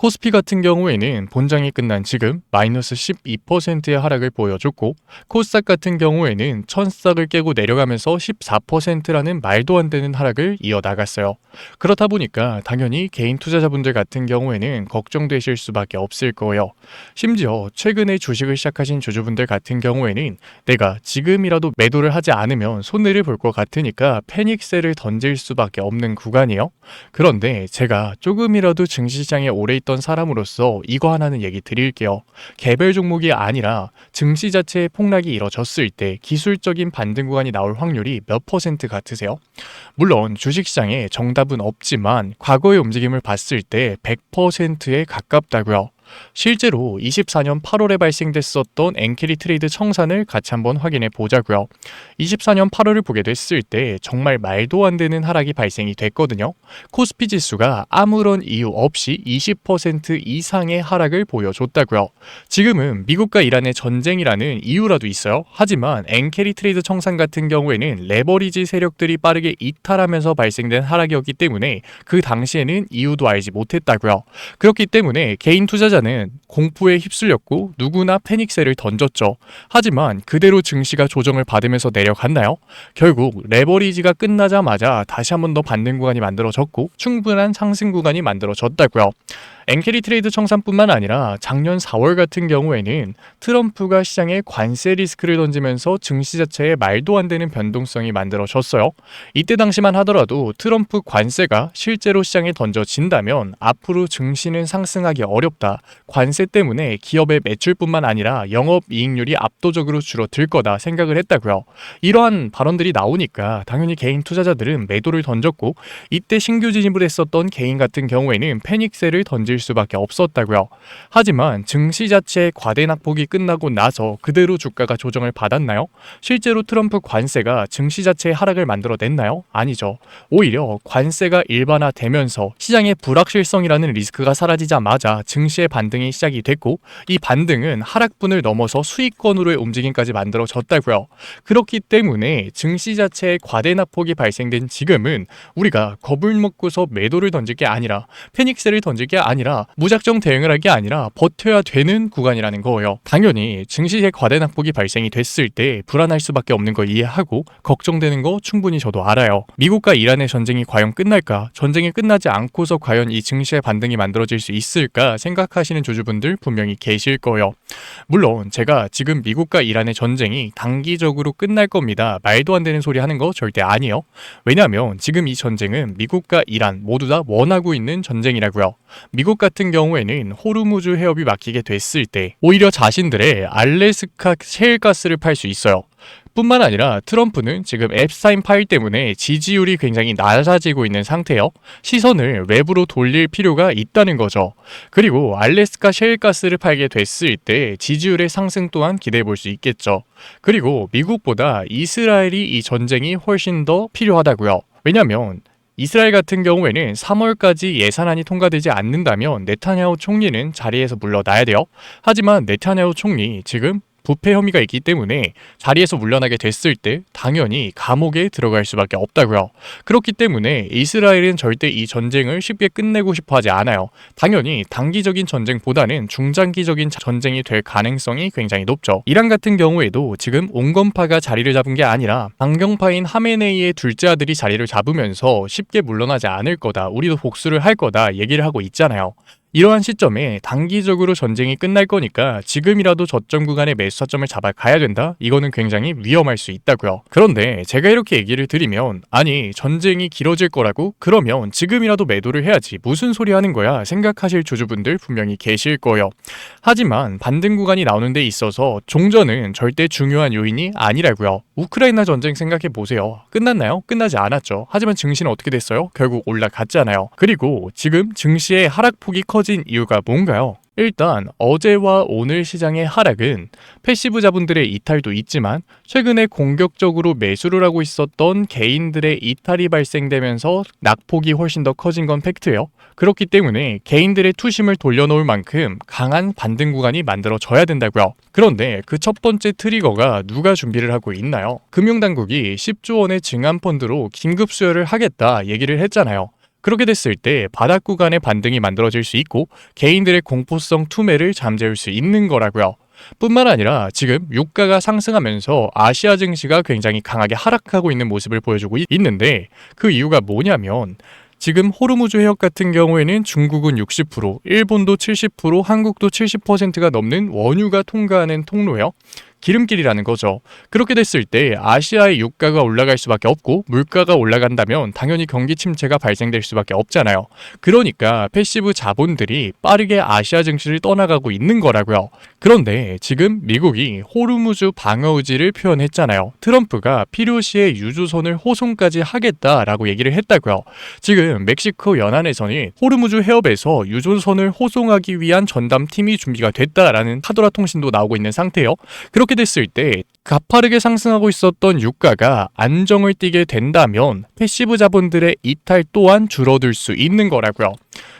코스피 같은 경우에는 본장이 끝난 지금 마이너스 12%의 하락을 보여줬고, 코스닥 같은 경우에는 천싹을 깨고 내려가면서 14%라는 말도 안 되는 하락을 이어나갔어요. 그렇다 보니까 당연히 개인 투자자분들 같은 경우에는 걱정되실 수밖에 없을 거예요. 심지어 최근에 주식을 시작하신 주주분들 같은 경우에는 내가 지금이라도 매도를 하지 않으면 손해를 볼 것 같으니까 패닉셀을 던질 수밖에 없는 구간이에요. 그런데 제가 조금이라도 증시시장에 오래 있던 사람으로서 이거 하나는 얘기 드릴게요. 개별 종목이 아니라 증시 자체의 폭락이 이뤄졌을 때 기술적인 반등 구간이 나올 확률이 몇 퍼센트 같으세요? 물론 주식시장에 정답은 없지만 과거의 움직임을 봤을 때 100%에 가깝다고요. 실제로 24년 8월에 발생됐었던 엔캐리 트레이드 청산을 같이 한번 확인해 보자고요. 24년 8월을 보게 됐을 때 정말 말도 안 되는 하락이 발생이 됐거든요. 코스피 지수가 아무런 이유 없이 20% 이상의 하락을 보여줬다고요. 지금은 미국과 이란의 전쟁이라는 이유라도 있어요. 하지만 엔캐리 트레이드 청산 같은 경우에는 레버리지 세력들이 빠르게 이탈하면서 발생된 하락이었기 때문에 그 당시에는 이유도 알지 못했다고요. 그렇기 때문에 개인 투자자는 공포에 휩쓸렸고 누구나 패닉셀을 던졌죠. 하지만 그대로 증시가 조정을 받으면서 내려갔나요? 결국 레버리지가 끝나자마자 다시 한 번 더 반등 구간이 만들어졌고 충분한 상승 구간이 만들어졌다고요. 엔캐리 트레이드 청산뿐만 아니라 작년 4월 같은 경우에는 트럼프가 시장에 관세 리스크를 던지면서 증시 자체에 말도 안 되는 변동성이 만들어졌어요. 이때 당시만 하더라도 트럼프 관세가 실제로 시장에 던져진다면 앞으로 증시는 상승하기 어렵다. 관세 때문에 기업의 매출뿐만 아니라 영업이익률이 압도적으로 줄어들 거다 생각을 했다고요. 이러한 발언들이 나오니까 당연히 개인 투자자들은 매도를 던졌고, 이때 신규 진입을 했었던 개인 같은 경우에는 패닉셀을 던질 수밖에 없었다고요. 하지만 증시 자체의 과대 낙폭이 끝나고 나서 그대로 주가가 조정을 받았나요? 실제로 트럼프 관세가 증시 자체의 하락을 만들어냈나요? 아니죠. 오히려 관세가 일반화되면서 시장의 불확실성이라는 리스크가 사라지자마자 증시의 반등이 시작이 됐고, 이 반등은 하락분을 넘어서 수익권으로의 움직임까지 만들어졌다고요. 그렇기 때문에 증시 자체의 과대 낙폭이 발생된 지금은 우리가 겁을 먹고서 매도를 던질 게 아니라 패닉셀을 던질 게 아니라 무작정 대응을 할 게 아니라 버텨야 되는 구간이라는 거예요. 당연히 증시의 과대 낙폭이 발생이 됐을 때 불안할 수밖에 없는 거 이해하고 걱정되는 거 충분히 저도 알아요. 미국과 이란의 전쟁이 과연 끝날까? 전쟁이 끝나지 않고서 과연 이 증시의 반등이 만들어질 수 있을까 생각하시는 주주분들 분명히 계실 거예요. 물론 제가 지금 미국과 이란의 전쟁이 단기적으로 끝날 겁니다, 말도 안 되는 소리 하는 거 절대 아니에요. 왜냐하면 지금 이 전쟁은 미국과 이란 모두 다 원하고 있는 전쟁이라고요. 미국 같은 경우에는 호르무즈 해협이 막히게 됐을 때 오히려 자신들의 알래스카 셰일가스를 팔 수 있어요. 뿐만 아니라 트럼프는 지금 앱스타인 파일 때문에 지지율이 굉장히 낮아지고 있는 상태예요. 시선을 외부로 돌릴 필요가 있다는 거죠. 그리고 알래스카 셰일가스를 팔게 됐을 때 지지율의 상승 또한 기대해 볼 수 있겠죠. 그리고 미국보다 이스라엘이 이 전쟁이 훨씬 더 필요하다고요. 왜냐면 이스라엘 같은 경우에는 3월까지 예산안이 통과되지 않는다면 네타냐후 총리는 자리에서 물러나야 돼요. 하지만 네타냐후 총리 지금 부패 혐의가 있기 때문에 자리에서 물러나게 됐을 때 당연히 감옥에 들어갈 수밖에 없다고요. 그렇기 때문에 이스라엘은 절대 이 전쟁을 쉽게 끝내고 싶어 하지 않아요. 당연히 단기적인 전쟁보다는 중장기적인 전쟁이 될 가능성이 굉장히 높죠. 이란 같은 경우에도 지금 온건파가 자리를 잡은 게 아니라 강경파인 하메네이의 둘째 아들이 자리를 잡으면서 쉽게 물러나지 않을 거다, 우리도 복수를 할 거다 얘기를 하고 있잖아요. 이러한 시점에 단기적으로 전쟁이 끝날 거니까 지금이라도 저점 구간의 매수 타점을 잡아가야 된다? 이거는 굉장히 위험할 수 있다고요. 그런데 제가 이렇게 얘기를 드리면 아니 전쟁이 길어질 거라고? 그러면 지금이라도 매도를 해야지 무슨 소리 하는 거야 생각하실 주주분들 분명히 계실 거예요. 하지만 반등 구간이 나오는 데 있어서 종전은 절대 중요한 요인이 아니라고요. 우크라이나 전쟁 생각해 보세요. 끝났나요? 끝나지 않았죠. 하지만 증시는 어떻게 됐어요? 결국 올라갔잖아요. 그리고 지금 증시의 하락폭이 커진 이유가 뭔가요? 일단 어제와 오늘 시장의 하락은 패시브 자본들의 이탈도 있지만 최근에 공격적으로 매수를 하고 있었던 개인들의 이탈이 발생되면서 낙폭이 훨씬 더 커진 건 팩트예요. 그렇기 때문에 개인들의 투심을 돌려놓을 만큼 강한 반등 구간이 만들어져야 된다고요. 그런데 그 첫 번째 트리거가 누가 준비를 하고 있나요? 금융당국이 10조 원의 증안펀드로 긴급 수혈을 하겠다 얘기를 했잖아요. 그렇게 됐을 때 바닥 구간의 반등이 만들어질 수 있고 개인들의 공포성 투매를 잠재울 수 있는 거라고요. 뿐만 아니라 지금 유가가 상승하면서 아시아 증시가 굉장히 강하게 하락하고 있는 모습을 보여주고 있는데 그 이유가 뭐냐면 지금 호르무즈 해협 같은 경우에는 중국은 60%, 일본도 70%, 한국도 70%가 넘는 원유가 통과하는 통로요. 기름길이라는 거죠. 그렇게 됐을 때 아시아의 유가가 올라갈 수밖에 없고 물가가 올라간다면 당연히 경기 침체가 발생될 수밖에 없잖아요. 그러니까 패시브 자본들이 빠르게 아시아 증시를 떠나가고 있는 거라고요. 그런데 지금 미국이 호르무즈 방어 의지를 표현했잖아요. 트럼프가 필요시에 유조선을 호송까지 하겠다라고 얘기를 했다고요. 지금 멕시코 연안에서는 호르무즈 해협에서 유조선을 호송하기 위한 전담팀이 준비가 됐다라는 카도라 통신도 나오고 있는 상태예요. 그렇게 됐을 때 가파르게 상승하고 있었던 유가가 안정을 띠게 된다면 패시브 자본들의 이탈 또한 줄어들 수 있는 거라고요.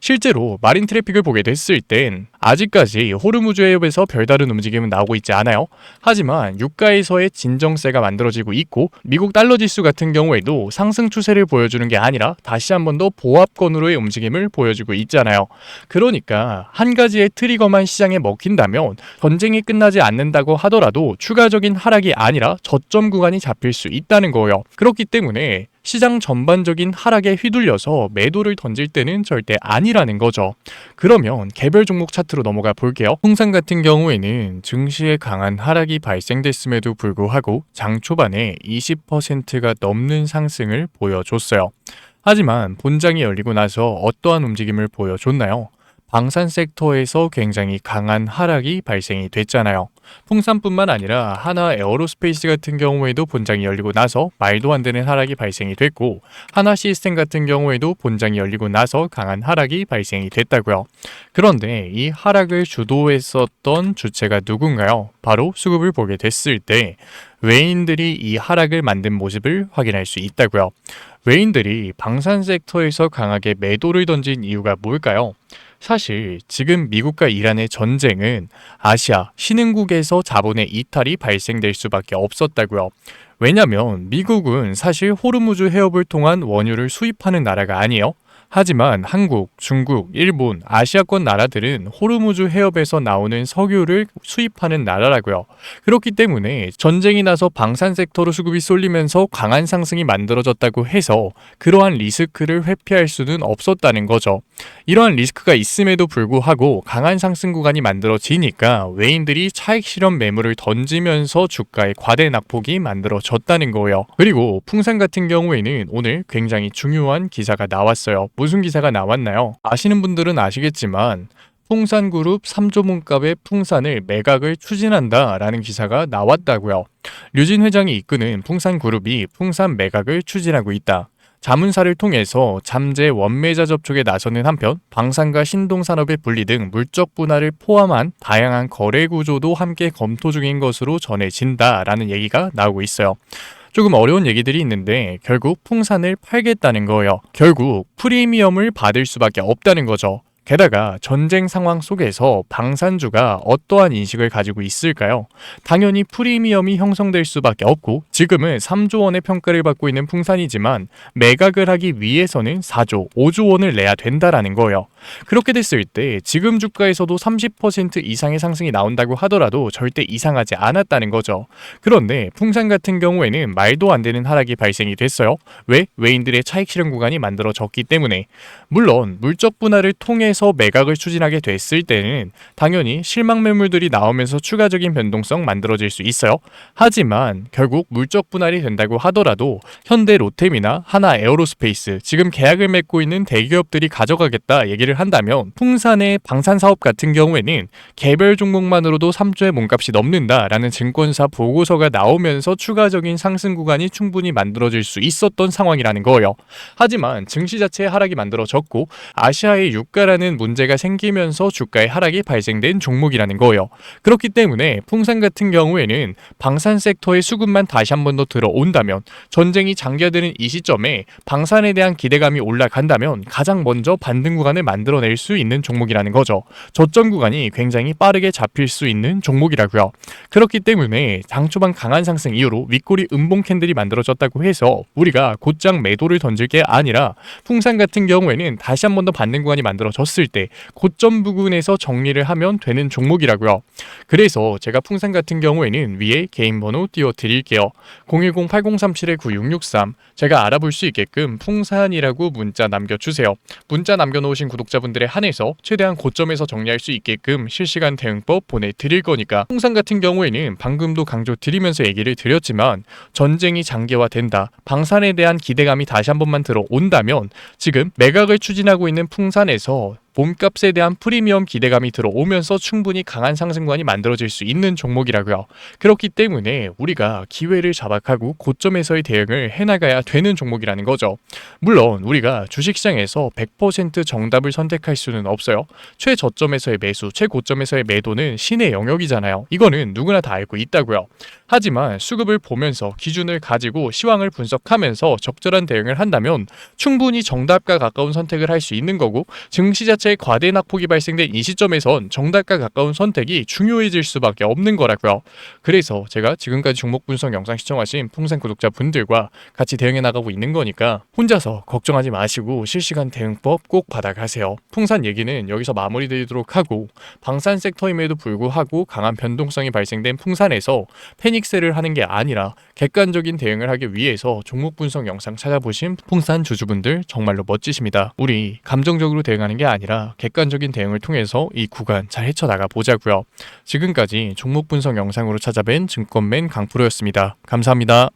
실제로 마린 트래픽을 보게 됐을 땐 아직까지 호르무즈 해협에서 별다른 움직임은 나오고 있지 않아요. 하지만 유가에서의 진정세가 만들어지고 있고 미국 달러 지수 같은 경우에도 상승 추세를 보여주는 게 아니라 다시 한 번 더 보합권으로의 움직임을 보여주고 있잖아요. 그러니까 한 가지의 트리거만 시장에 먹힌다면 전쟁이 끝나지 않는다고 하더라도 추가적인 하락이 아니라 저점 구간이 잡힐 수 있다는 거예요. 그렇기 때문에 시장 전반적인 하락에 휘둘려서 매도를 던질 때는 절대 아니라는 거죠. 그러면 개별 종목 차트로 넘어가 볼게요. 풍산 같은 경우에는 증시에 강한 하락이 발생됐음에도 불구하고 장 초반에 20%가 넘는 상승을 보여줬어요. 하지만 본장이 열리고 나서 어떠한 움직임을 보여줬나요? 방산 섹터에서 굉장히 강한 하락이 발생이 됐잖아요. 풍산뿐만 아니라 하나 에어로스페이스 같은 경우에도 본장이 열리고 나서 말도 안 되는 하락이 발생이 됐고 하나 시스템 같은 경우에도 본장이 열리고 나서 강한 하락이 발생이 됐다고요. 그런데 이 하락을 주도했었던 주체가 누군가요? 바로 수급을 보게 됐을 때 외인들이 이 하락을 만든 모습을 확인할 수 있다고요. 외인들이 방산 섹터에서 강하게 매도를 던진 이유가 뭘까요? 사실 지금 미국과 이란의 전쟁은 아시아, 신흥국에서 자본의 이탈이 발생될 수밖에 없었다고요. 왜냐면 미국은 사실 호르무즈 해협을 통한 원유를 수입하는 나라가 아니에요. 하지만 한국, 중국, 일본, 아시아권 나라들은 호르무즈 해협에서 나오는 석유를 수입하는 나라라고요. 그렇기 때문에 전쟁이 나서 방산 섹터로 수급이 쏠리면서 강한 상승이 만들어졌다고 해서 그러한 리스크를 회피할 수는 없었다는 거죠. 이러한 리스크가 있음에도 불구하고 강한 상승 구간이 만들어지니까 외인들이 차익 실현 매물을 던지면서 주가의 과대 낙폭이 만들어졌다는 거예요. 그리고 풍산 같은 경우에는 오늘 굉장히 중요한 기사가 나왔어요. 무슨 기사가 나왔나요? 아시는 분들은 아시겠지만 풍산그룹 3조 몸값의 풍산을 매각을 추진한다라는 기사가 나왔다고요. 류진 회장이 이끄는 풍산그룹이 풍산 매각을 추진하고 있다. 자문사를 통해서 잠재 원매자 접촉에 나서는 한편 방산과 신동산업의 분리 등 물적 분할을 포함한 다양한 거래 구조도 함께 검토 중인 것으로 전해진다라는 얘기가 나오고 있어요. 조금 어려운 얘기들이 있는데 결국 풍산을 팔겠다는 거예요. 결국 프리미엄을 받을 수밖에 없다는 거죠. 게다가 전쟁 상황 속에서 방산주가 어떠한 인식을 가지고 있을까요? 당연히 프리미엄이 형성될 수밖에 없고 지금은 3조 원의 평가를 받고 있는 풍산이지만 매각을 하기 위해서는 4조, 5조 원을 내야 된다라는 거예요. 그렇게 됐을 때 지금 주가에서도 30% 이상의 상승이 나온다고 하더라도 절대 이상하지 않았다는 거죠. 그런데 풍산 같은 경우에는 말도 안 되는 하락이 발생이 됐어요. 왜? 외인들의 차익 실현 구간이 만들어졌기 때문에. 물론 물적 분할을 통해서 매각을 추진하게 됐을 때는 당연히 실망 매물들이 나오면서 추가적인 변동성 만들어질 수 있어요. 하지만 결국 물적 분할이 된다고 하더라도 현대 로템이나 하나 에어로스페이스 지금 계약을 맺고 있는 대기업들이 가져가겠다 얘기를 한다면 풍산의 방산 사업 같은 경우에는 개별 종목만으로도 3조의 몸값이 넘는다라는 증권사 보고서가 나오면서 추가적인 상승 구간이 충분히 만들어질 수 있었던 상황이라는 거예요. 하지만 증시 자체의 하락이 만들어졌고 아시아의 유가라는 문제가 생기면서 주가의 하락이 발생된 종목이라는 거예요. 그렇기 때문에 풍산 같은 경우에는 방산 섹터의 수급만 다시 한 번 더 들어온다면 전쟁이 장기화되는 이 시점에 방산에 대한 기대감이 올라간다면 가장 먼저 반등 구간을 만들 만들어낼 수 있는 종목이라는 거죠. 저점 구간이 굉장히 빠르게 잡힐 수 있는 종목이라고요. 그렇기 때문에 장 초반 강한 상승 이후로 윗꼬리 음봉 캔들이 만들어졌다고 해서 우리가 곧장 매도를 던질 게 아니라 풍산 같은 경우에는 다시 한 번 더 받는 구간이 만들어졌을 때 고점 부근에서 정리를 하면 되는 종목이라고요. 그래서 제가 풍산 같은 경우에는 위에 개인 번호 띄워드릴게요. 010-8037-9663 제가 알아볼 수 있게끔 풍산이라고 문자 남겨주세요. 문자 남겨놓으신 구독자분들에 한해서 최대한 고점에서 정리할 수 있게끔 실시간 대응법 보내드릴 거니까 풍산 같은 경우에는 방금도 강조드리면서 얘기를 드렸지만 전쟁이 장기화된다. 방산에 대한 기대감이 다시 한 번만 들어온다면 지금 매각을 추진하고 있는 풍산에서 몸값에 대한 프리미엄 기대감이 들어오면서 충분히 강한 상승관이 만들어질 수 있는 종목이라고요. 그렇기 때문에 우리가 기회를 잡아가고 고점에서의 대응을 해나가야 되는 종목이라는 거죠. 물론 우리가 주식시장에서 100% 정답을 선택할 수는 없어요. 최저점에서의 매수, 최고점에서의 매도는 신의 영역이잖아요. 이거는 누구나 다 알고 있다고요. 하지만 수급을 보면서 기준을 가지고 시황을 분석하면서 적절한 대응을 한다면 충분히 정답과 가까운 선택을 할 수 있는 거고 증시 자체의 과대 낙폭이 발생된 이 시점에선 정답과 가까운 선택이 중요해질 수밖에 없는 거라고요. 그래서 제가 지금까지 종목 분석 영상 시청하신 풍산 구독자분들과 같이 대응해 나가고 있는 거니까 혼자서 걱정하지 마시고 실시간 대응법 꼭 받아가세요. 풍산 얘기는 여기서 마무리되도록 하고 방산 섹터임에도 불구하고 강한 변동성이 발생된 풍산에서 패닉셀을 하는 게 아니라 객관적인 대응을 하기 위해서 종목 분석 영상 찾아보신 풍산 주주분들 정말로 멋지십니다. 우리 감정적으로 대응하는 게 아니라 객관적인 대응을 통해서 이 구간 잘 헤쳐나가 보자고요. 지금까지 종목 분석 영상으로 찾아뵌 증권맨 강프로였습니다. 감사합니다.